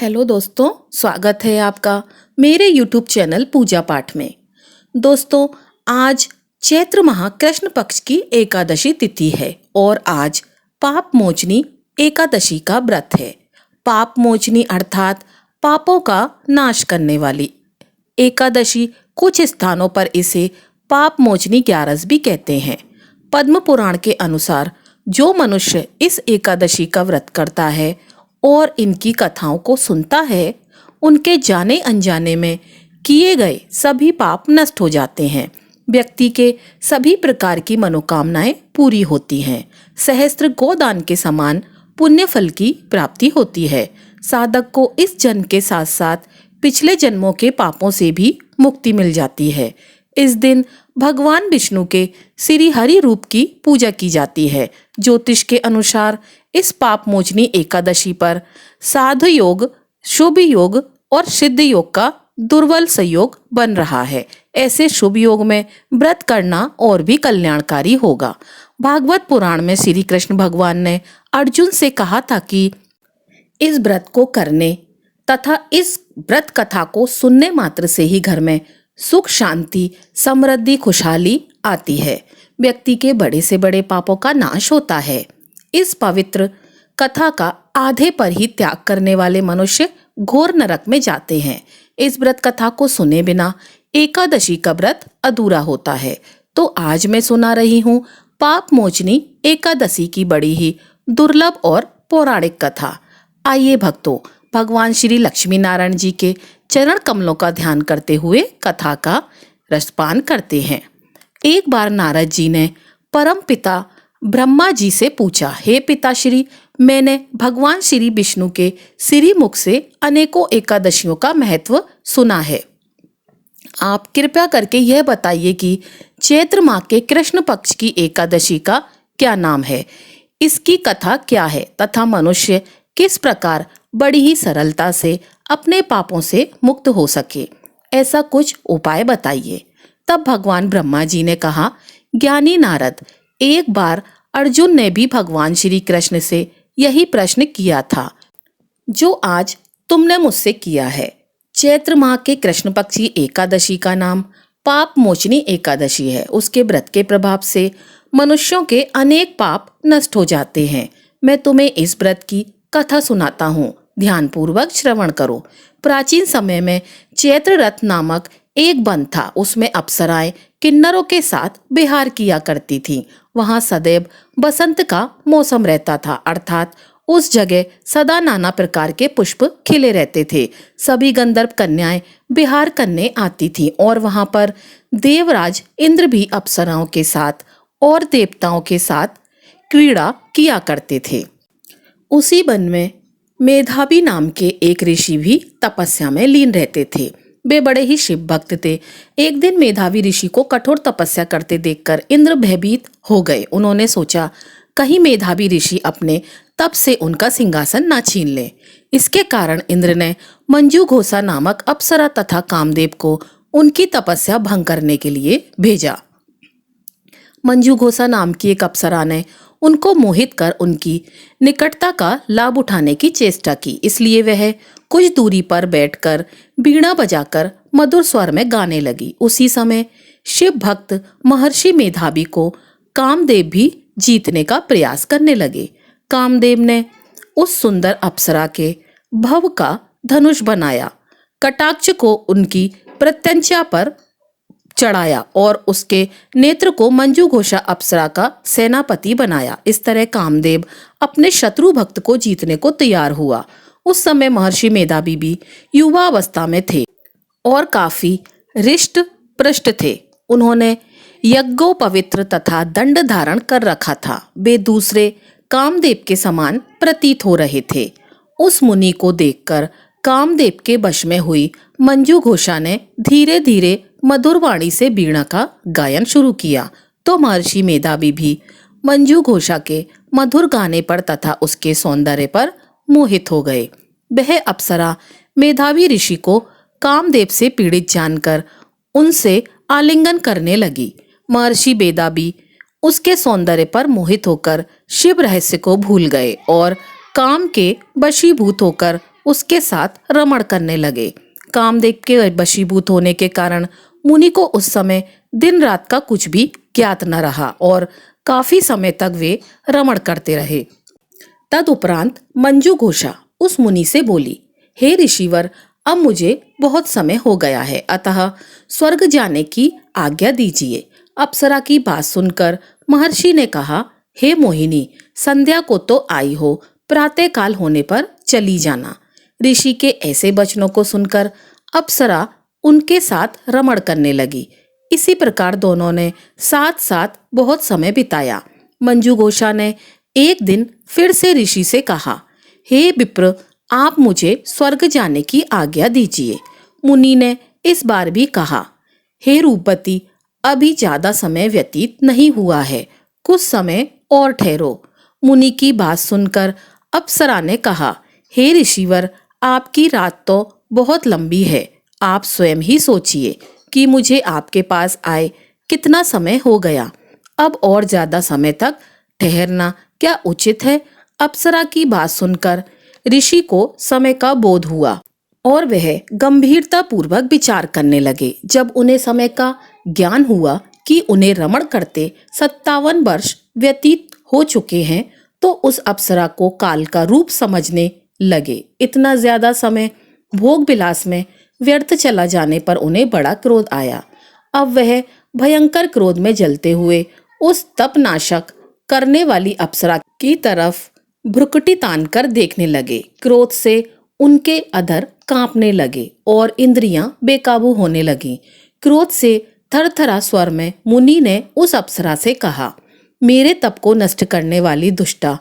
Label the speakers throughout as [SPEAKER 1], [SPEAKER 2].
[SPEAKER 1] Hello दोस्तों, स्वागत है आपका मेरे YouTube चैनल पूजा पाठ में। दोस्तों, आज चैत्र माह कृष्ण पक्ष की एकादशी तिथि है और आज पाप मोचनी एकादशी का व्रत है। पाप मोचनी अर्थात पापों का नाश करने वाली एकादशी। कुछ स्थानों पर इसे पाप मोचनी ग्यारस भी कहते हैं। पद्म पुराण के अनुसार जो मनुष्य इस एकादशी का व्रत करता है और इनकी कथाओं को सुनता है, उनके जाने अनजाने में किए गए सभी पाप नष्ट हो जाते हैं। व्यक्ति के सभी प्रकार की मनोकामनाएं पूरी होती हैं। सहस्त्र गोदान के समान पुण्य फल की प्राप्ति होती है। साधक को इस जन्म के साथ साथ पिछले जन्मों के पापों से भी मुक्ति मिल जाती है। इस दिन भगवान विष्णु के श्री हरि रूप की पूजा की जाती है। ज्योतिष के अनुसार इस पाप मोचनी एकादशी पर साधु योग, शुभ योग और सिद्ध योग का दुर्बल संयोग बन रहा है। ऐसे शुभ योग में व्रत करना और भी कल्याणकारी होगा। भागवत पुराण में श्री कृष्ण भगवान ने अर्जुन से कहा था कि इस व्रत को करने तथा इस व्रत कथा को सुनने मात्र से ही घर में सुख, शांति, समृद्धि, खुशहाली आती है। व्यक्ति के बड़े से बड़े पापों का नाश होता है। इस पवित्र कथा का आधे पर ही त्याग करने वाले मनुष्य घोर नरक में जाते हैं। इस व्रत कथा को सुने बिना एकादशी का व्रत अधूरा होता है। तो आज मैं सुना रही हूँ पाप मोचनी एकादशी की बड़ी ही दुर्लभ और पौराणिक कथा। आइए भक्तों, भगवान श्री लक्ष्मी नारायण जी के चरण कमलों का ध्यान करते हुए कथा का रसपान करते हैं। एक बार नारद जी ने परम पिता ब्रह्मा जी से पूछा, हे पिताश्री, मैंने भगवान श्री विष्णु के श्री मुख से अनेकों एकादशियों का महत्व सुना है। आप कृपया करके यह बताइए कि चैत्र माह के कृष्ण पक्ष की एकादशी का क्या नाम है, इसकी कथा क्या है तथा मनुष्य किस प्रकार बड़ी ही सरलता से अपने पापों से मुक्त हो सके, ऐसा कुछ उपाय बताइए। तब भगवान ब्रह्मा जी ने कहा, ज्ञानी नारद, एक बार अर्जुन ने भी भगवान श्री कृष्ण से यही प्रश्न किया था जो आज तुमने मुझसे किया है। चैत्र माह के कृष्ण पक्षी एकादशी का नाम पाप मोचनी एकादशी है। उसके व्रत के प्रभाव से मनुष्यों के अनेक पाप नष्ट हो जाते हैं। मैं तुम्हें इस व्रत की कथा सुनाता हूँ, ध्यानपूर्वक श्रवण करो। प्राचीन समय में चैत्र रथ नामक एक वन था। उसमें अप्सराएं किन्नरों के साथ विहार किया करती थीं। वहां सदैव बसंत का मौसम रहता था, अर्थात उस जगह सदा नाना प्रकार के पुष्प खिले रहते थे। सभी गंधर्व कन्याएं विहार करने आती थीं और वहां पर देवराज इंद्र भी अप्सराओं के साथ और देवताओं के साथ क्रीड़ा किया करते थे। उसी वन में मेधावी नाम के एक ऋषि भी तपस्या में लीन रहते थे। वे बड़े ही शिव भक्त थे। एक दिन मेधावी ऋषि को कठोर तपस्या करते देखकर इंद्र भयभीत हो गए। उन्होंने सोचा, कहीं मेधावी ऋषि अपने तप से उनका सिंहासन ना छीन ले। इसके कारण इंद्र ने मंजू घोषा नामक अप्सरा तथा कामदेव को उनकी तपस्या भंग करने के लिए भेजा। मंजू घोषा नाम की एक अप्सरा ने उनको मोहित कर उनकी निकटता का लाभ उठाने की चेष्टा की। इसलिए वह कुछ दूरी पर बैठकर बीड़ा बजाकर मधुर स्वर में गाने लगी। उसी समय शिव भक्त महर्षि मेधावी को कामदेव भी जीतने का प्रयास करने लगे। कामदेव ने उस सुंदर अप्सरा के भव का धनुष बनाया, कटाक्ष को उनकी प्रत्यंचा पर चढ़ाया और उसके नेत्र को मंजू घोषा अप्सरा का सेनापति बनाया। इस तरह कामदेव अपने शत्रु भक्त को जीतने को तैयार हुआ। उस समय महर्षि मेधावी भी युवा अवस्था में थे और काफी रिष्ट पृष्ठ थे। उन्होंने यज्ञोपवित्र तथा दंड धारण कर रखा था। वे दूसरे कामदेव के समान प्रतीत हो रहे थे। उस मुनि को देखकर कामदेव के वश में हुई मंजू घोषा ने धीरे धीरे मधुर वाणी से वीणा का गायन शुरू किया। तो महर्षि मेधावी भी मंजू घोषा के मधुर गाने पर तथा उसके सौंदर्य पर मोहित हो गए। वह अप्सरा मेधावी ऋषि को कामदेव से पीड़ित जानकर उनसे आलिंगन करने लगी। महर्षि मेधावी उसके सौंदर्य पर मोहित होकर शिव रहस्य को भूल गए और काम के वशीभूत होकर उसके साथ रमण करने लगे। कामदेव के वशीभूत होने के कारण मुनि को उस समय दिन रात का कुछ भी ज्ञात न रहा और काफी समय तक वे रमण करते रहे। तदुपरांत मंजू घोषा उस मुनि से बोली, हे ऋषिवर, अब मुझे बहुत समय हो गया है, अतः स्वर्ग जाने की आज्ञा दीजिए। अप्सरा की बात सुनकर महर्षि ने कहा, हे मोहिनी, संध्या को तो आई हो, प्रातः काल होने पर चली जाना। ऋषि के ऐसे वचनों को सुनकर अप्सरा उनके साथ रमण करने लगी। इसी प्रकार दोनों ने साथ साथ बहुत समय बिताया। मंजू घोषा ने एक दिन फिर से ऋषि से कहा, हे विप्र, आप मुझे स्वर्ग जाने की आज्ञा दीजिए। मुनि ने इस बार भी कहा, हे रूपवती, अभी ज्यादा समय व्यतीत नहीं हुआ है, कुछ समय और ठहरो। मुनि की बात सुनकर अप्सरा ने कहा, हे ऋषिवर, आपकी रात तो बहुत लंबी है, आप स्वयं ही सोचिए कि मुझे आपके पास आए कितना समय हो गया, अब और ज्यादा समय तक ठहरना क्या उचित है? अप्सरा की बात सुनकर ऋषि को समय का बोध हुआ और वह गंभीरता पूर्वक विचार करने लगे। जब उन्हें समय का ज्ञान हुआ कि उन्हें रमण करते 57 वर्ष व्यतीत हो चुके हैं, तो उस अप्सरा को काल का रूप समझने लगे। इतना ज्यादा समय भोग विलास में व्यर्थ चला जाने पर उन्हें बड़ा क्रोध आया। अब वह भयंकर क्रोध में जलते हुए उस तपनाशक करने वाली अप्सरा की तरफ भ्रुकुटी तान कर देखने लगे। क्रोध से उनके अधर कांपने लगे और इंद्रियां बेकाबू होने लगीं। क्रोध से थरथरा स्वर में मुनि ने उस अप्सरा से कहा, मेरे तप को नष्ट करने वाली दुष्टा,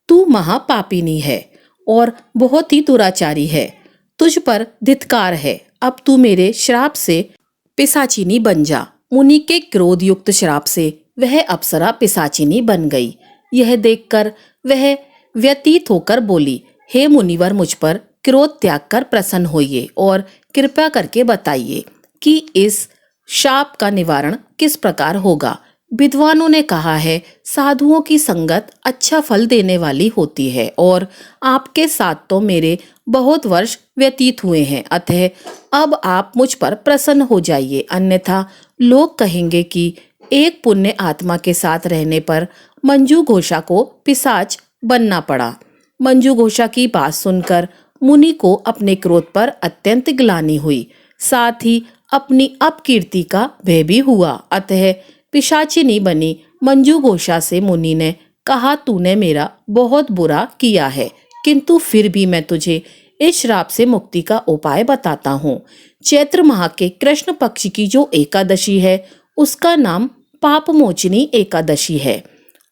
[SPEAKER 1] तू महापापिनी है और बहुत ही दुराचारी है। तुझ पर धिक्कार है, अब तू मेरे श्राप से पिशाचिनी बन जा। मुनि के क्रोध युक्त श्राप से वह अप्सरा पिशाचिनी बन गई। यह देखकर वह व्यतीत होकर बोली, हे मुनिवर, मुझ पर क्रोध त्याग कर प्रसन्न होइए और कृपया करके बताइए कि इस शाप का निवारण किस प्रकार होगा। विद्वानों ने कहा है, साधुओं की संगत अच्छा फल देने वाली होती है और आपके साथ तो मेरे बहुत वर्ष व्यतीत हुए हैं, अतः अब आप मुझ पर प्रसन्न हो जाइए, अन्यथा लोग कहेंगे कि एक पुण्य आत्मा के साथ रहने पर मंजू घोषा को पिशाच बनना पड़ा। मंजू घोषा की बात सुनकर मुनि को अपने क्रोध पर अत्यंत ग्लानि हुई, साथ ही अपनी अपकीर्ति का भय भी हुआ। अतः पिशाचिनी बनी मंजू घोषा से मुनि ने कहा, तूने मेरा बहुत बुरा किया है, किंतु फिर भी मैं तुझे इस श्राप से मुक्ति का उपाय बताता हूँ। चैत्र माह के कृष्ण पक्ष की जो एकादशी है, उसका नाम पाप मोचनी एकादशी है।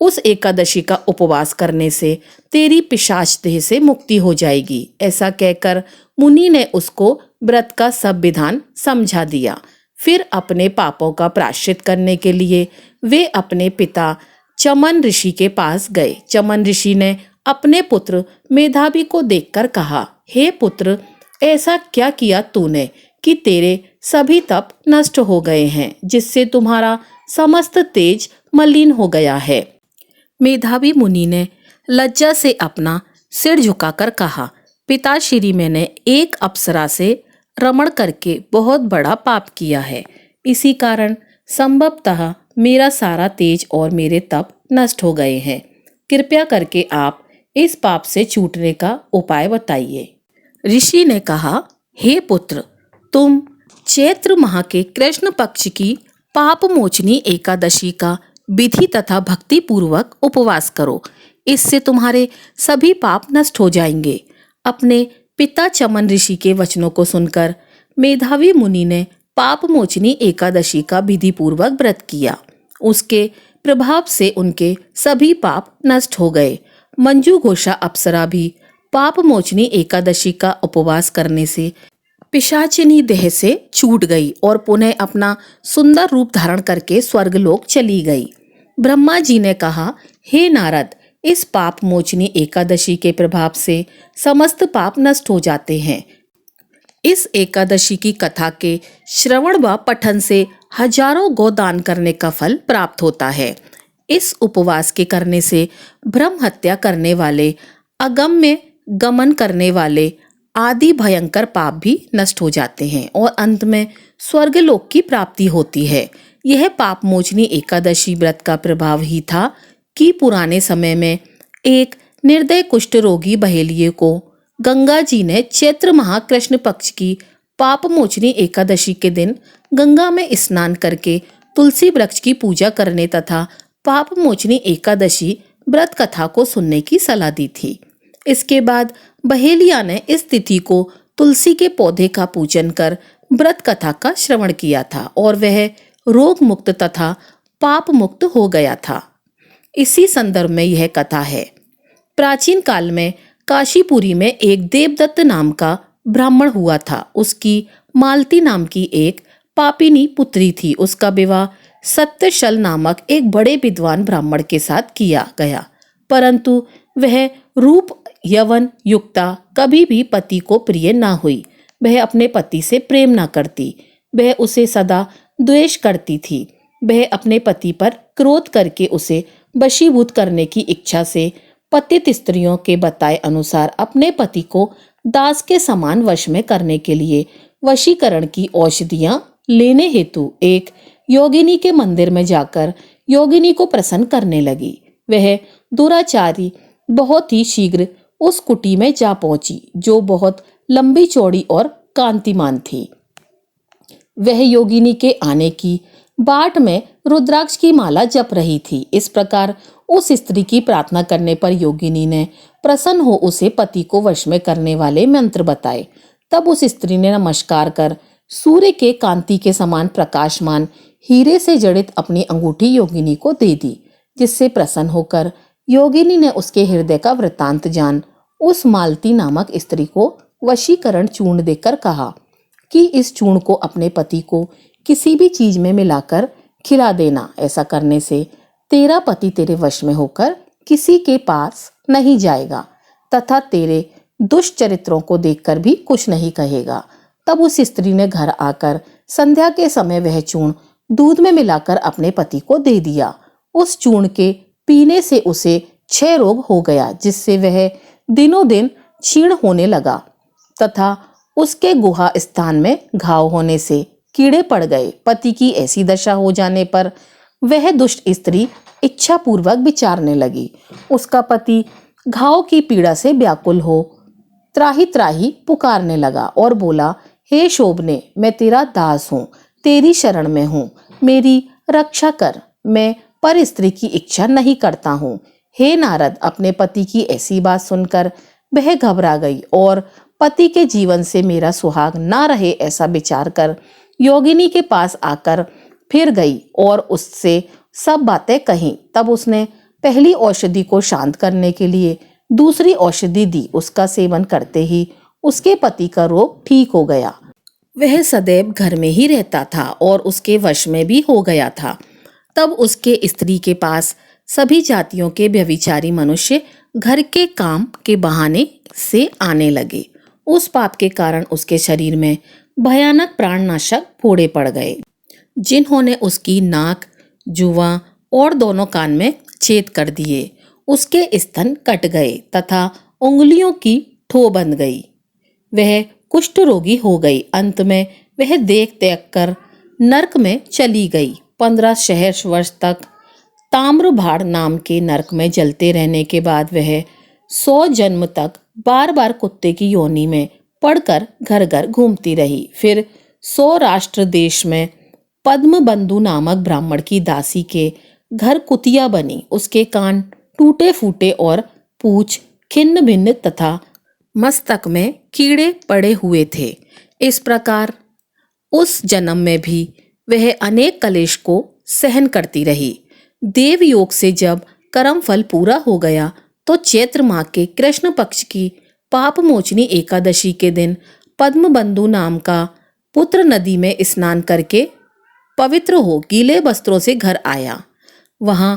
[SPEAKER 1] उस एकादशी का उपवास करने से तेरी पिशाच देह से मुक्ति हो जाएगी। ऐसा कहकर मुनि ने उसको व्रत का सब विधान समझा दिया। फिर अपने पापों का प्रायश्चित करने के लिए वे अपने पिता चमन ऋषि के पास गए। चमन ऋषि ने अपने पुत्र मेधावी को देखकर कहा, हे पुत्र, ऐसा क्या किया तूने कि तेरे सभी तप नष्ट हो गए हैं, जिससे तुम्हारा समस्त तेज मलिन हो गया है। मेधावी मुनि ने लज्जा से अपना सिर झुकाकर कहा, पिताश्री, मैंने एक अप्सरा से रमण करके बहुत बड़ा पाप किया है। इसी कारण संभवतः मेरा सारा तेज और मेरे तप नष्ट हो गए हैं। कृपया करके आप इस पाप से छूटने का उपाय बताइए। ऋषि ने कहा, हे पुत्र, तुम चैत्र माह के कृष्ण पक्ष की पाप मोचनी एकादशी का विधि तथा भक्ति पूर्वक उपवास करो, इससे तुम्हारे सभी पाप नष्ट हो जाएंगे। अपने पिता चमन ऋषि के वचनों को सुनकर मेधावी मुनि ने पाप मोचनी एकादशी का विधि पूर्वक व्रत किया। उसके प्रभाव से उनके सभी पाप नष्ट हो गए। मंजू घोषा अप्सरा भी पाप मोचनी एकादशी का उपवास करने से पिशाचिनी देह से छूट गई और पुनः अपना सुंदर रूप धारण करके स्वर्गलोक चली गई। ब्रह्मा जी ने कहा, हे नारद, इस पाप मोचनी एकादशी के प्रभाव से समस्त पाप नष्ट हो जाते हैं। इस एकादशी की कथा के श्रवण व पठन से हजारों गोदान करने का फल प्राप्त होता है। इस उपवास के करने से ब्रह्म हत्या करने वाले, अगम में गमन करने वाले, आदि भयंकर पाप भी नष्ट हो जाते हैं और अंत में स्वर्गलोक की प्राप्ति होती है। यह पाप मोचनी एकादशी व्रत का प्रभाव ही था कि पुराने समय में एक निर्दय कुष्ठ रोगी बहेलिये को गंगा जी ने चैत्र माह कृष्ण पक्ष की पाप मोचनी एकादशी के दिन गंगा में स्नान करके तुलसी वृक्ष की पूजा करने तथा पाप मोचनी एकादशी व्रत कथा को सुनने की सलाह दी थी। इसके बाद बहेलिया ने इस तिथि को तुलसी के पौधे का पूजन कर व्रत कथा का श्रवण किया था और वह रोग मुक्त तथा पाप मुक्त हो गया था। इसी संदर्भ में यह कथा है। प्राचीन काल में काशीपुरी में एक देवदत्त नाम का ब्राह्मण हुआ था। उसकी मालती नाम की एक पापिनी पुत्री थी। उसका विवाह सत्यशल नामक एक बड़े विद्वान ब्राह्मण के साथ किया गया, परंतु वह रूप यवन युक्ता कभी भी पति को प्रिय ना हुई। वह अपने पति से प्रेम ना करती, वह उसे सदा द्वेष करती थी। वह अपने पति पर क्रोध करके उसे वशीभूत करने की इच्छा से पतित स्त्रियों के बताए अनुसार अपने पति को दास के समान वश में करने के लिए वशीकरण की औषधियां लेने हेतु एक योगिनी के मंदिर में जाकर योगिनी को प्रसन्न करने लगी। वह दुराचारी बहुत ही शीघ्र उस कुटी में जा पहुंची, जो बहुत लंबी चौड़ी और कांतिमान थी। वह योगिनी के आने की बाट में रुद्राक्ष की माला जप रही थी। इस प्रकार उस स्त्री की प्रार्थना करने पर योगिनी ने प्रसन्न हो उसे पति को वश में करने वाले मंत्र बताए। तब उस स्त्री ने नमस्कार कर सूर्य के कांति के समान प्रकाशमान हीरे से जड़ित अपनी अंगूठी योगिनी को दे दी, जिससे प्रसन्न होकर योगिनी ने उसके हृदय का वृत्तांत जान उस मालती नामक स्त्री को वशीकरण चूर्ण देकर कहा कि इस चूर्ण को अपने पति को किसी भी चीज में मिलाकर खिला देना। ऐसा करने से तेरा पति तेरे वश में होकर किसी के पास नहीं जाएगा तथा तेरे दुष्चरित्रों को देखकर भी कुछ नहीं कहेगा। तब उस स्त्री ने घर आकर संध्या के समय वह चूर्ण दूध में मिलाकर अपने पति को दे दिया। उस चूर्ण के पीने से उसे क्षय रोग हो गया, जिससे वह दिनों दिन क्षीण होने लगा तथा उसके गुहा स्थान में घाव होने से कीड़े पड़ गए। पति की ऐसी दशा हो जाने पर वह दुष्ट स्त्री इच्छा पूर्वक विचारने लगी। उसका पति घाव की पीड़ा से व्याकुल हो त्राही त्राही पुकारने लगा और बोला, हे शोभने, मैं तेरा दास हूँ, तेरी शरण में हूँ, मेरी रक्षा कर, मैं पर स्त्री की इच्छा नहीं करता हूँ। हे नारद, अपने पति की ऐसी बात सुनकर वह घबरा गई और पति के जीवन से मेरा सुहाग ना रहे ऐसा विचार कर योगिनी के पास आकर फिर गई और उससे सब बातें कहीं। तब उसने पहली औषधि को शांत करने के लिए दूसरी औषधि दी। उसका सेवन करते ही उसके पति का रोग ठीक हो गया। वह सदैव घर में ही रहता था और उसके वश में भी हो गया था। तब उसके स्त्री के पास सभी जातियों के व्यभिचारी मनुष्य घर के काम के बहाने से आने लगे। उस पाप के कारण उसके शरीर में भयानक प्राणनाशक फोड़े पड़ गए, जिन्होंने उसकी नाक, जुवा और दोनों कान में छेद कर दिए। उसके स्तन कट गए तथा उंगलियों की ठो बंध गई। वह कुष्ठ रोगी हो गई। अंत में वह देख देख कर नरक में चली गई। 15 सहस्र वर्ष तक ताम्रभाड़ नाम के नरक में जलते रहने के बाद वह 100 जन्म तक बार बार कुत्ते की योनि में पड़कर घर घर घूमती रही। फिर सौराष्ट्र देश में पद्मबंधु नामक ब्राह्मण की दासी के घर कुतिया बनी। उसके कान टूटे फूटे और पूंछ खिन्न भिन्न तथा मस्तक में कीड़े पड़े हुए थे। इस प्रकार उस जन्म में भी वह अनेक कलेश को सहन करती रही। देव योग से जब कर्म फल पूरा हो गया तो चैत्र माह के कृष्ण पक्ष की पाप मोचनी एकादशी के दिन पद्मबंधु नाम का पुत्र नदी में स्नान करके पवित्र हो गीले वस्त्रों से घर आया। वहां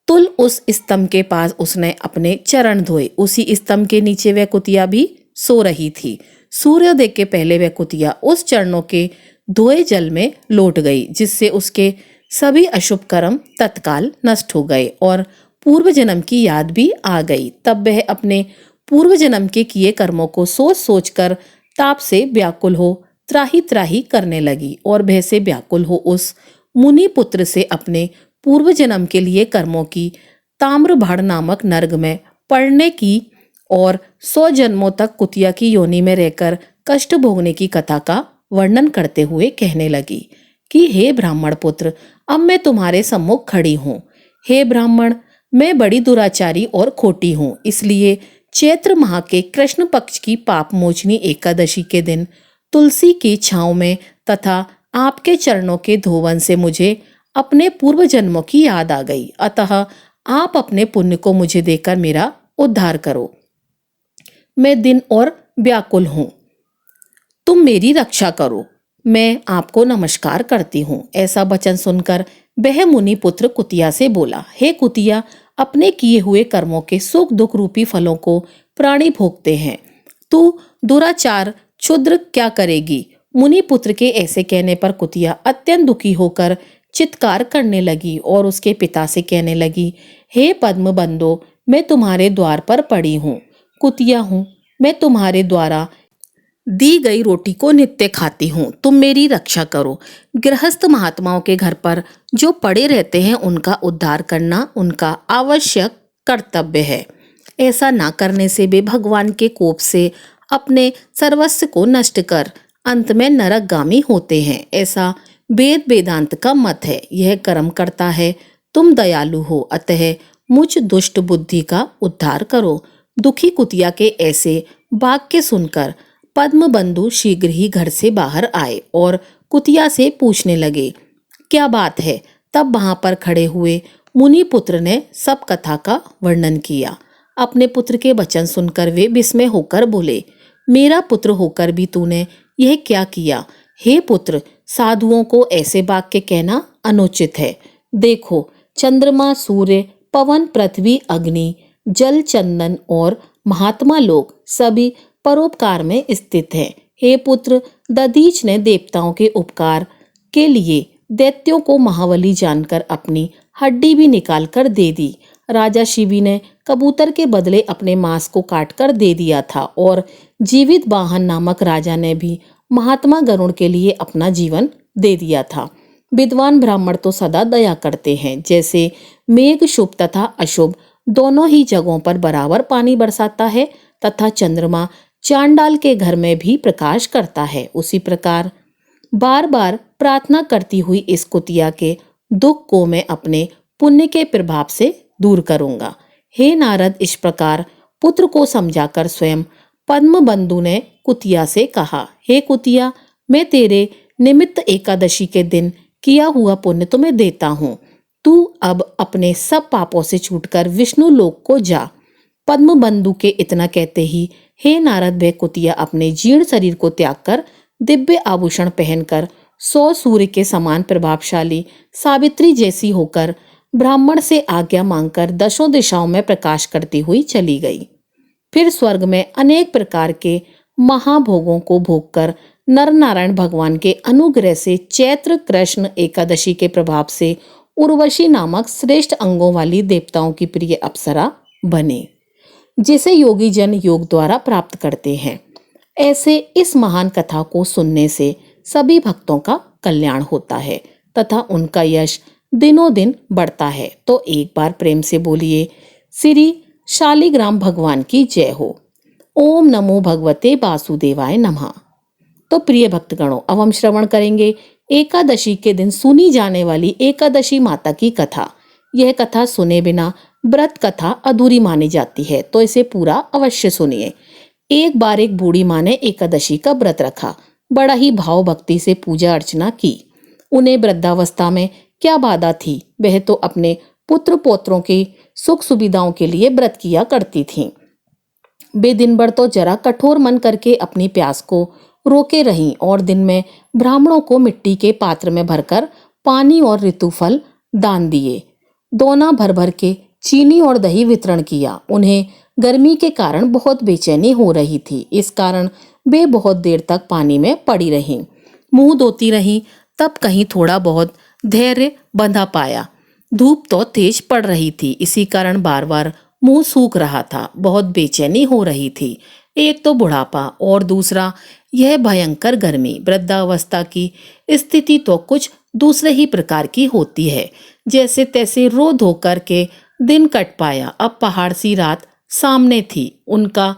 [SPEAKER 1] तुल उस स्तंभ के पास उसने अपने चरण धोए। उसी स्तंभ के नीचे वह कुतिया भी सो रही थी। सूर्योदय के पहले वह कुतिया उस चरणों के धोए जल में लौट गई, जिससे उसके सभी अशुभ कर्म तत्काल नष्ट हो गए और पूर्व जन्म की याद भी आ गई। तब वह अपने पूर्व जन्म के किए कर्मों को सोच सोचकर ताप से व्याकुल हो त्राही त्राही करने लगी और भय से व्याकुल हो उस मुनि पुत्र से अपने पूर्व जन्म के लिए कर्मों की ताम्रभाड़ नामक नर्क में पड़ने की और 100 जन्मों तक कुतिया की योनि में रहकर कष्ट भोगने की कथा का वर्णन करते हुए कहने लगी कि हे ब्राह्मण पुत्र, अब मैं तुम्हारे सम्मुख खड़ी हूँ। हे ब्राह्मण, मैं बड़ी दुराचारी और खोटी हूँ, इसलिए चैत्र माह के कृष्ण पक्ष की पाप मोचनी एकादशी के दिन तुलसी की छांव में तथा आपके चरणों के धोवन से मुझे अपने पूर्व जन्मों की याद आ गई। अतः आप अपने पुण्य को मुझे देकर मेरा उद्धार करो। मैं दिन और व्याकुल हूँ, तुम मेरी रक्षा करो। मैं आपको नमस्कार करती हूँ। ऐसा वचन सुनकर वह मुनि पुत्र कुतिया से बोला, हे कुतिया, अपने किए हुए कर्मों के सुख दुख रूपी फलों को प्राणी भोगते हैं, तू दुराचार क्षुद्र क्या करेगी। मुनि पुत्र के ऐसे कहने पर कुतिया अत्यंत दुखी होकर चित्कार करने लगी और उसके पिता से कहने लगी, हे पद्म बंधो, मैं तुम्हारे द्वार पर पड़ी हूँ, कुतिया हूँ, मैं तुम्हारे द्वारा दी गई रोटी को नित्य खाती हूँ, तुम मेरी रक्षा करो। गृहस्थ महात्माओं के घर पर जो पड़े रहते हैं उनका उद्धार करना उनका आवश्यक कर्तव्य है। ऐसा ना करने से वे भगवान के कोप से अपने सर्वस्व को नष्ट कर अंत में नरकगामी होते हैं। ऐसा वेद वेदांत का मत है। यह कर्म करता है, तुम दयालु हो, अतः मुझ दुष्ट बुद्धि का उद्धार करो। दुखी कुतिया के ऐसे वाक्य सुनकर पद्म बंधु शीघ्र ही घर से बाहर आए और कुतिया से पूछने लगे, क्या बात है। तब वहां पर खड़े हुए मुनि पुत्र ने सब कथा का वर्णन किया। अपने पुत्र के वचन सुनकर वे विस्मय होकर बोले, मेरा पुत्र होकर भी तूने यह क्या किया। हे पुत्र, साधुओं को ऐसे वाक्य कहना अनुचित है। देखो, चंद्रमा, सूर्य, पवन, पृथ्वी, अग्नि, जल, चंदन और महात्मा लोग सभी परोपकार में स्थित हैं। हे पुत्र, दधीच ने देवताओं के उपकार के लिए दैत्यों को महाबली जानकर अपनी हड्डी भी निकाल कर दे दी। राजा शिवी ने कबूतर के बदले अपने मांस को काट कर दे दिया था और जीवित वाहन नामक राजा ने भी महात्मा गरुड़ के लिए अपना जीवन दे दिया था। विद्वान ब्राह्मण तो सदा दया करते हैं, जैसे मेघ शुभ तथा अशुभ दोनों ही जगहों पर बराबर पानी बरसाता है तथा चंद्रमा चांडाल के घर में भी प्रकाश करता है, उसी प्रकार बार बार प्रार्थना करती हुई इस कुतिया के दुख को मैं अपने पुण्य के प्रभाव से दूर करूंगा। हे नारद, इस प्रकार पुत्र को समझाकर स्वयं पद्म बंधु ने कुतिया से कहा, हे कुतिया, मैं तेरे निमित्त एकादशी के दिन किया हुआ पुण्य तुम्हें देता हूँ। तू अब अपने सब पापों से छूटकर विष्णु लोक को जा। पद्म बंधु के इतना कहते ही हे नारद, वह कुतिया अपने जीर्ण शरीर को त्याग कर दिव्य आभूषण पहनकर 100 सूर्य के समान प्रभावशाली सावित्री जैसी होकर ब्राह्मण से आज्ञा मांगकर दशों दिशाओं में प्रकाश करती हुई चली गई। फिर स्वर्ग में अनेक प्रकार के महाभोगों को भोगकर नर नारायण भगवान के अनुग्रह से चैत्र कृष्ण एकादशी के प्रभाव से उर्वशी नामक श्रेष्ठ अंगों वाली देवताओं की प्रिय अप्सरा बने, जिसे योगी जन योग द्वारा प्राप्त करते हैं। ऐसे इस महान कथा को सुनने से सभी भक्तों का कल्याण होता है तथा उनका यश दिनों दिन बढ़ता है। तो एक बार प्रेम से बोलिए, श्री शालिग्राम भगवान की जय हो। ओम नमो भगवते वासुदेवाय नमः। तो प्रिय भक्तगणों, अब हम श्रवण करेंगे एकादशी के दिन सुनी जाने वाली एकादशी माता की कथा। यह कथा सुने बिना व्रत कथा अधूरी मानी जाती है, तो इसे पूरा अवश्य सुनिए। एक बार एक बूढ़ी माँ ने एकादशी का व्रत रखा, बड़ा ही भाव भक्ति से पूजा अर्चना की। उन्हें वृद्धावस्था में क्या बाधा थी, वह तो अपने पुत्र पौत्रों की सुख सुविधाओं के लिए व्रत किया करती थीं। वे दिन भर तो जरा कठोर मन करके अपनी प्यास को रोके रहीं और दिन में ब्राह्मणों को मिट्टी के पात्र में भरकर पानी और ऋतुफल दान दिए। दोना भर भर के चीनी और दही वितरण किया। उन्हें गर्मी के कारण बहुत बेचैनी हो रही थी, इस कारण वे बहुत देर तक पानी में पड़ी रहीं, मुंह धोती रहीं। तब कहीं थोड़ा बहुत धैर्य बंधा पाया। धूप तो तेज पड़ रही थी, इसी कारण बार बार मुंह सूख रहा था, बहुत बेचैनी हो रही थी। एक तो बुढ़ापा और दूसरा यह भयंकर गर्मी। वृद्धावस्था की स्थिति तो कुछ दूसरे ही प्रकार की होती है। जैसे तैसे रो धो कर के दिन कट पाया। अब पहाड़ सी रात सामने थी। उनका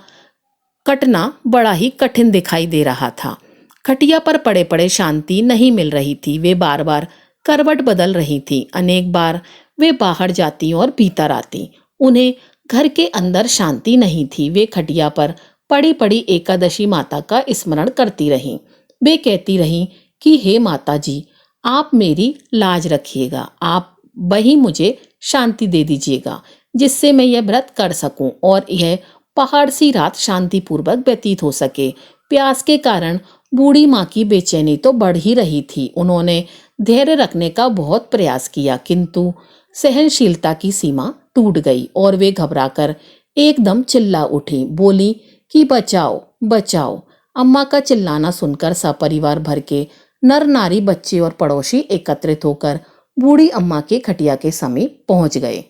[SPEAKER 1] कटना बड़ा ही कठिन दिखाई दे रहा था। खटिया पर पड़े पड़े शांति नहीं मिल रही थी। वे बार बार करवट बदल रही थी। अनेक बार वे बाहर जाती और भीतर आती। उन्हें घर के अंदर शांति नहीं थी। वे खटिया पर पड़ी पड़ी एकादशी माता का स्मरण करती रहीं। वे कहती रहीं कि हे माता जी, आप मेरी लाज रखिएगा, आप वही मुझे शांति दे दीजिएगा, जिससे मैं यह व्रत कर सकूं और यह पहाड़ सी रात शांतिपूर्वक व्यतीत हो सके। प्यास के कारण बूढ़ी माँ की बेचैनी तो बढ़ ही रही थी। उन्होंने धैर्य रखने का बहुत प्रयास किया, किंतु सहनशीलता की सीमा टूट गई और वे घबराकर एकदम चिल्ला उठी। बोली कि बचाओ बचाओ। अम्मा का चिल्लाना सुनकर सपरिवार भर के नर नारी, बच्चे और पड़ोसी एकत्रित होकर बूढ़ी अम्मा के खटिया के समीप पहुंच गए।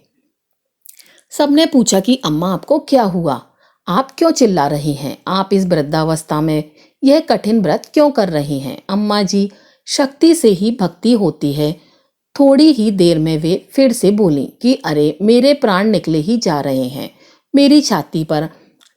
[SPEAKER 1] सबने पूछा कि अम्मा, आपको क्या हुआ? आप क्यों चिल्ला रही हैं? आप इस वृद्धावस्था में यह कठिन व्रत क्यों कर रही हैं? अम्मा जी, शक्ति से ही भक्ति होती है। थोड़ी ही देर में वे फिर से बोली कि अरे, मेरे प्राण निकले ही जा रहे हैं। मेरी छाती पर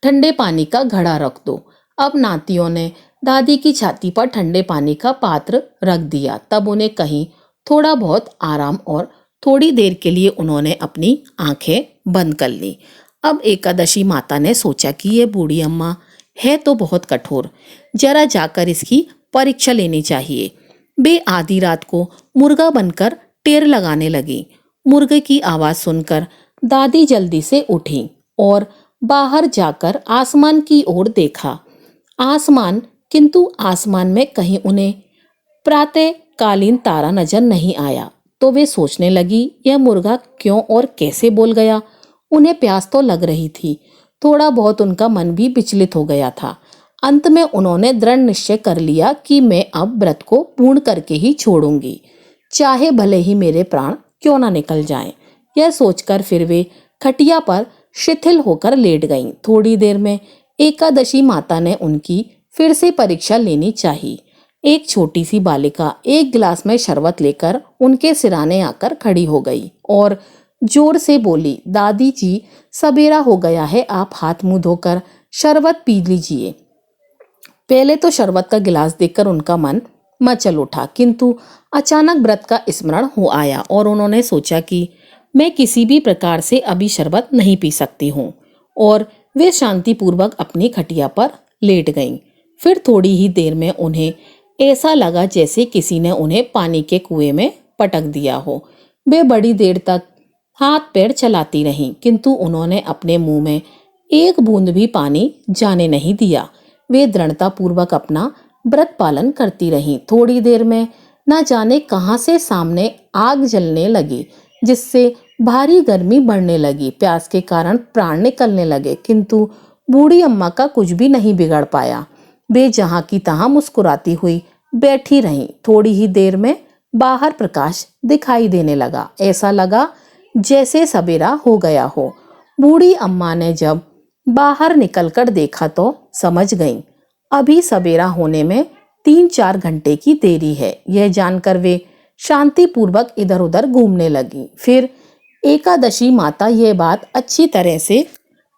[SPEAKER 1] ठंडे पानी का घड़ा रख दो। अब नातियों ने दादी की छाती पर ठंडे पानी का पात्र रख दिया। तब उन्हें कहीं थोड़ा बहुत आराम और थोड़ी देर के लिए उन्होंने अपनी आंखें बंद कर ली। अब एकादशी माता ने सोचा कि ये बूढ़ी अम्मा है तो बहुत कठोर, जरा जाकर इसकी परीक्षा लेनी चाहिए। वे आधी रात को मुर्गा बनकर टेर लगाने लगी। मुर्गे की आवाज सुनकर दादी जल्दी से उठी और बाहर जाकर आसमान की ओर देखा। किंतु आसमान में कहीं उन्हें प्रातःकालीन तारा नजर नहीं आया। तो वे सोचने लगी, यह मुर्गा क्यों और कैसे बोल गया? उन्हें प्यास तो लग रही थी। थोड़ा बहुत उनका मन भी विचलित हो गया था। अंत में उन्होंने दृढ़ निश्चय कर लिया कि मैं अब व्रत को पूर्ण करके ही छोड़ूंगी, चाहे भले ही मेरे प्राण क्यों ना निकल जाएं। यह सोचकर फिर वे खटिया पर शिथिल होकर लेट गईं। थोड़ी देर में एकादशी माता ने उनकी फिर से परीक्षा लेनी चाहिए। एक छोटी सी बालिका एक गिलास में शरबत लेकर उनके सिराने आकर खड़ी हो गई और जोर से बोली, दादी जी, सबेरा हो गया है, आप हाथ मुंह धोकर शरबत पी लीजिए। पहले तो शरबत का गिलास देखकर उनका मन मचल उठा, किंतु अचानक व्रत का स्मरण हो आया और उन्होंने सोचा कि मैं किसी भी प्रकार से अभी शरबत नहीं पी सकती हूँ, और वे शांतिपूर्वक अपनी खटिया पर लेट गईं। फिर थोड़ी ही देर में उन्हें ऐसा लगा जैसे किसी ने उन्हें पानी के कुएं में पटक दिया हो। वे बड़ी देर तक हाथ पैर चलाती रहीं, किंतु उन्होंने अपने मुंह में एक बूंद भी पानी जाने नहीं दिया। वे दृढ़ता पूर्वक अपना व्रत पालन करती रहीं। थोड़ी देर में न जाने कहां से सामने आग जलने लगी, जिससे भारी गर्मी बढ़ने लगी। प्यास के कारण प्राण निकलने लगे, किंतु बूढ़ी अम्मा का कुछ भी नहीं बिगड़ पाया। वे जहां की तहां मुस्कुराती हुई बैठी रहीं। थोड़ी ही देर में बाहर प्रकाश दिखाई देने लगा। ऐसा लगा जैसे सवेरा हो गया हो। बूढ़ी अम्मा ने जब बाहर निकलकर देखा तो समझ गईं, अभी सवेरा होने में 3-4 घंटे की देरी है। यह जानकर वे शांतिपूर्वक इधर उधर घूमने लगी। फिर एकादशी माता यह बात अच्छी तरह से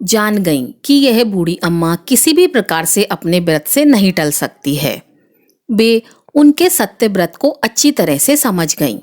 [SPEAKER 1] जान गईं कि यह बूढ़ी अम्मा किसी भी प्रकार से अपने व्रत से नहीं टल सकती है। वे उनके सत्य व्रत को अच्छी तरह से समझ गईं।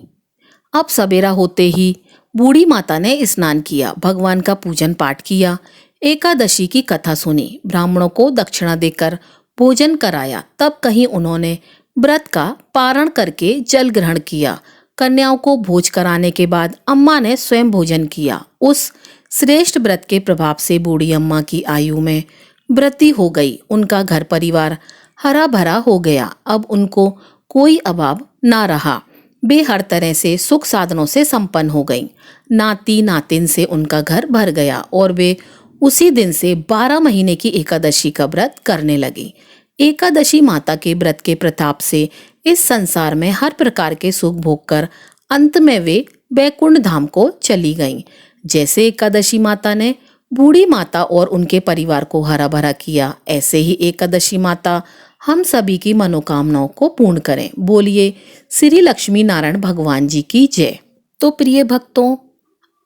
[SPEAKER 1] अब सवेरा होते ही बूढ़ी माता ने स्नान किया, भगवान का पूजन पाठ किया, एकादशी की कथा सुनी, ब्राह्मणों को दक्षिणा देकर भोजन कराया। तब कहीं उन्होंने व्रत का पारण करके जल ग्रहण किया। कन्याओं को भोज कराने के बाद अम्मा ने स्वयं भोजन किया। उस श्रेष्ठ व्रत के प्रभाव से बूढ़ी अम्मा की आयु में वृद्धि हो गई। उनका घर परिवार हरा भरा हो गया। अब उनको कोई अभाव ना रहा। वे हर तरह से सुख साधनों से संपन्न हो गईं। नाती नातिन से उनका घर भर गया और वे उसी दिन से 12 महीने की एकादशी का व्रत करने लगी। एकादशी माता के व्रत के प्रताप से इस संसार में हर प्रकार के सुख भोग कर अंत में वे बैकुंठ धाम को चली गईं। जैसे एकादशी माता ने बूढ़ी माता और उनके परिवार को हरा भरा किया। ऐसे ही एकादशी माता हम सभी की मनोकामनाओं को पूर्ण करें। बोलिए श्री लक्ष्मी नारायण भगवान जी की जय। तो प्रिय भक्तों,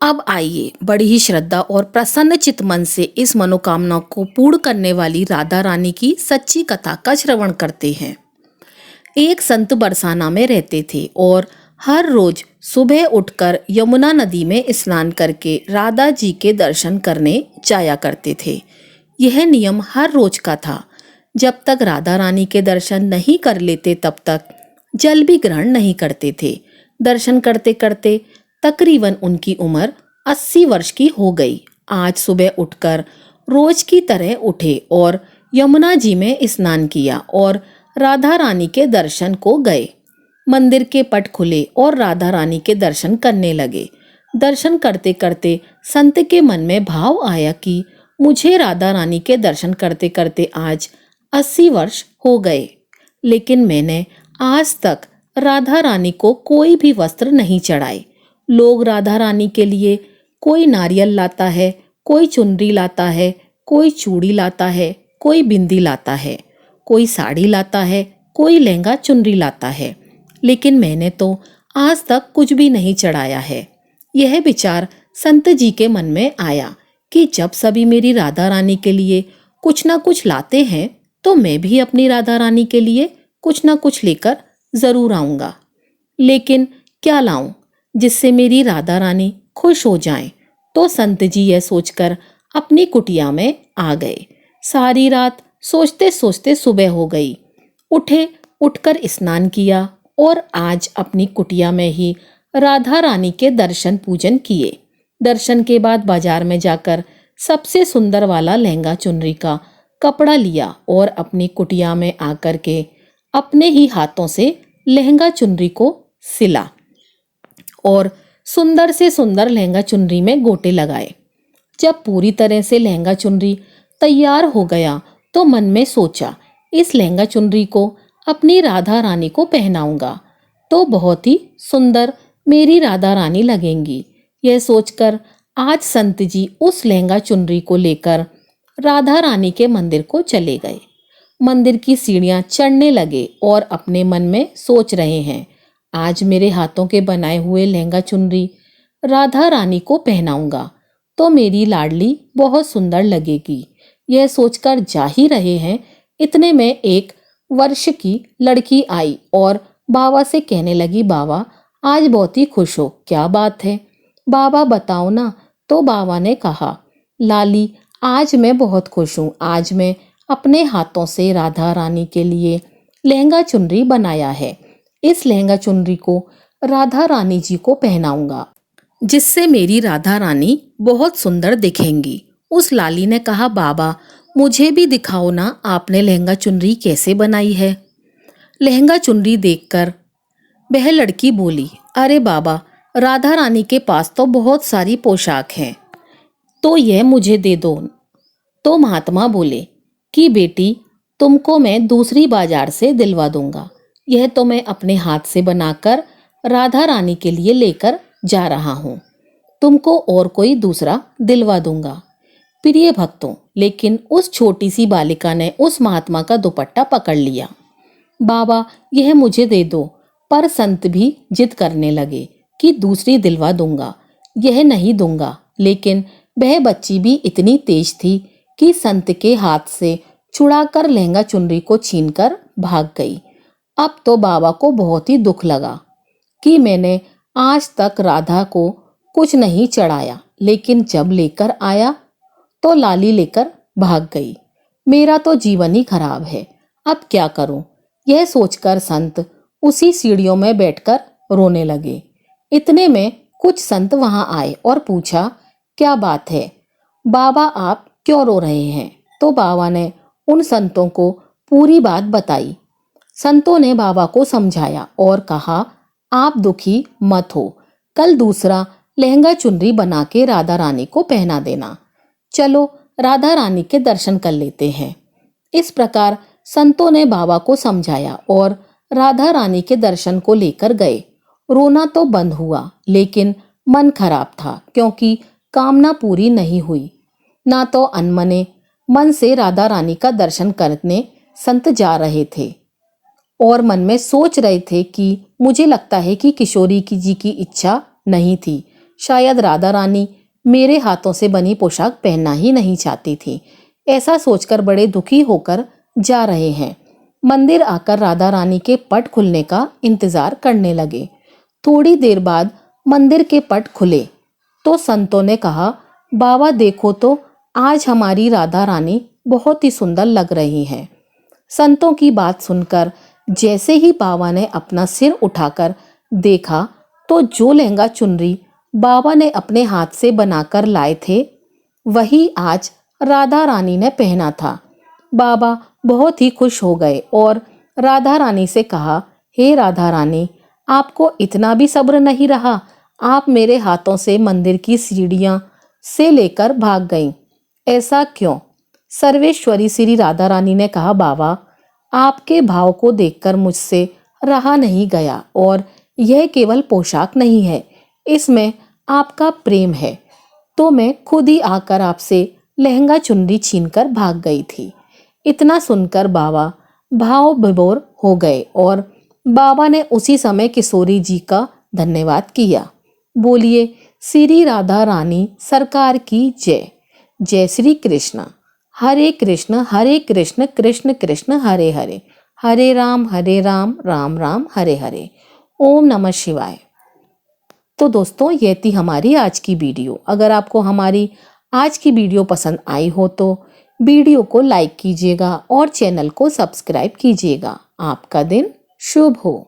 [SPEAKER 1] अब आइए बड़ी ही श्रद्धा और प्रसन्न चित मन से इस मनोकामना को पूर्ण करने वाली राधा रानी की सच्ची कथा का श्रवण करते हैं। एक संत बरसाना में रहते थे और हर रोज सुबह उठकर यमुना नदी में स्नान करके राधा जी के दर्शन करने जाया करते थे। यह नियम हर रोज का था। जब तक राधा रानी के दर्शन नहीं कर लेते तब तक जल भी ग्रहण नहीं करते थे। दर्शन करते करते तकरीबन उनकी उम्र 80 वर्ष की हो गई। आज सुबह उठकर रोज की तरह उठे और यमुना जी में स्नान किया और राधा रानी के दर्शन को गए। मंदिर के पट खुले और राधा रानी के दर्शन करने लगे। दर्शन करते करते संत के मन में भाव आया कि मुझे राधा रानी के दर्शन करते करते आज 80 वर्ष हो गए, लेकिन मैंने आज तक राधा रानी को कोई भी वस्त्र नहीं चढ़ाए। लोग राधा रानी के लिए कोई नारियल लाता है, कोई चुनरी लाता है, कोई चूड़ी लाता है, कोई बिंदी लाता है, कोई साड़ी लाता है, कोई लहंगा चुनरी लाता है, लेकिन मैंने तो आज तक कुछ भी नहीं चढ़ाया है। यह विचार संत जी के मन में आया कि जब सभी मेरी राधा रानी के लिए कुछ ना कुछ लाते हैं तो मैं भी अपनी राधा रानी के लिए कुछ ना कुछ लेकर जरूर आऊंगा। लेकिन क्या लाऊं जिससे मेरी राधा रानी खुश हो जाएं? तो संत जी यह सोचकर अपनी कुटिया में आ गए। सारी रात सोचते सोचते सुबह हो गई। उठकर स्नान किया और आज अपनी कुटिया में ही राधा रानी के दर्शन पूजन किए। दर्शन के बाद बाजार में जाकर सबसे सुंदर वाला लहंगा चुनरी का कपड़ा लिया और अपनी कुटिया में आकर के अपने ही हाथों से लहंगा चुनरी को सिला और सुंदर से सुंदर लहंगा चुनरी में गोटे लगाए। जब पूरी तरह से लहंगा चुनरी तैयार हो गया तो मन में सोचा, इस लहंगा चुनरी को अपनी राधा रानी को पहनाऊंगा तो बहुत ही सुंदर मेरी राधा रानी लगेंगी। यह सोचकर आज संत जी उस लहंगा चुनरी को लेकर राधा रानी के मंदिर को चले गए। मंदिर की सीढ़ियां चढ़ने लगे और अपने मन में सोच रहे हैं, आज मेरे हाथों के बनाए हुए लहंगा चुनरी राधा रानी को पहनाऊंगा तो मेरी लाडली बहुत सुंदर लगेगी। यह सोचकर जा ही रहे हैं, इतने में एक वर्ष की लड़की आई और बाबा से कहने लगी, बाबा आज बहुत ही खुश हो, क्या बात है बाबा बताओ ना। तो बाबा ने कहा, लाली आज मैं बहुत खुश हूँ। आज मैं अपने हाथों से राधा रानी के लिए लहंगा चुनरी बनाया है। इस लहंगा चुनरी को राधा रानी जी को पहनाऊंगा जिससे मेरी राधा रानी बहुत सुंदर दिखेंगी। उस लाली ने कहा, बाबा मुझे भी दिखाओ ना, आपने लहंगा चुनरी कैसे बनाई है। लहंगा चुनरी देखकर वह लड़की बोली, अरे बाबा राधा रानी के पास तो बहुत सारी पोशाक हैं, तो यह मुझे दे दो। तो महात्मा बोले कि बेटी तुमको मैं दूसरी बाजार से दिलवा दूंगा, यह तो मैं अपने हाथ से बनाकर राधा रानी के लिए लेकर जा रहा हूँ, तुमको और कोई दूसरा दिलवा दूंगा। प्रिय भक्तों, लेकिन उस छोटी सी बालिका ने उस महात्मा का दुपट्टा पकड़ लिया। बाबा यह मुझे दे दो, पर संत भी जिद करने लगे कि दूसरी दिलवा दूंगा, यह नहीं दूंगा। लेकिन वह बच्ची भी इतनी तेज थी कि संत के हाथ से छुड़ाकर लहंगा चुनरी को छीनकर भाग गई। अब तो बाबा को बहुत ही दुख लगा कि मैंने आज तक राधा को कुछ नहीं चढ़ाया, लेकिन जब लेकर आया तो लाली लेकर भाग गई। मेरा तो जीवन ही खराब है, अब क्या करूं? यह सोचकर संत उसी सीढ़ियों में बैठकर रोने लगे। इतने में कुछ संत वहां आए और पूछा, क्या बात है बाबा, आप क्यों रो रहे हैं? तो बाबा ने उन संतों को पूरी बात बताई। संतों ने बाबा को समझाया और कहा, आप दुखी मत हो, कल दूसरा लहंगा चुनरी बना के राधा रानी को पहना देना। चलो राधा रानी के दर्शन कर लेते हैं। इस प्रकार संतों ने बाबा को समझाया और राधा रानी के दर्शन को लेकर गए। रोना तो बंद हुआ, लेकिन मन खराब था क्योंकि कामना पूरी नहीं हुई। ना तो अनमने मन से राधा रानी का दर्शन करने संत जा रहे थे और मन में सोच रहे थे कि मुझे लगता है कि किशोरी जी की इच्छा नहीं थी। शायद राधा रानी मेरे हाथों से बनी पोशाक पहनना ही नहीं चाहती थी। ऐसा सोचकर बड़े दुखी होकर जा रहे हैं। मंदिर आकर राधा रानी के पट खुलने का इंतजार करने लगे। थोड़ी देर बाद मंदिर के पट खुले तो संतों ने कहा, बाबा देखो तो आज हमारी राधा रानी बहुत ही सुंदर लग रही है। संतों की बात सुनकर जैसे ही बाबा ने अपना सिर उठाकर देखा तो जो लहंगा चुनरी बाबा ने अपने हाथ से बनाकर लाए थे वही आज राधा रानी ने पहना था। बाबा बहुत ही खुश हो गए और राधा रानी से कहा, हे राधा रानी, आपको इतना भी सब्र नहीं रहा? आप मेरे हाथों से मंदिर की सीढ़ियां से लेकर भाग गईं। ऐसा क्यों? सर्वेश्वरी श्री राधा रानी ने कहा, बाबा आपके भाव को देखकर मुझसे रहा नहीं गया और यह केवल पोशाक नहीं है, इसमें आपका प्रेम है। तो मैं खुद ही आकर आपसे लहंगा चुनरी छीनकर भाग गई थी। इतना सुनकर बाबा भाव विभोर हो गए और बाबा ने उसी समय किशोरी जी का धन्यवाद किया। बोलिए श्री राधा रानी सरकार की जय। जय श्री कृष्ण। हरे कृष्ण कृष्ण कृष्ण हरे हरे, हरे राम राम राम हरे हरे। ओम नमः शिवाय। तो दोस्तों ये थी हमारी आज की वीडियो। अगर आपको हमारी आज की वीडियो पसंद आई हो तो वीडियो को लाइक कीजिएगा और चैनल को सब्सक्राइब कीजिएगा। आपका दिन शुभ हो।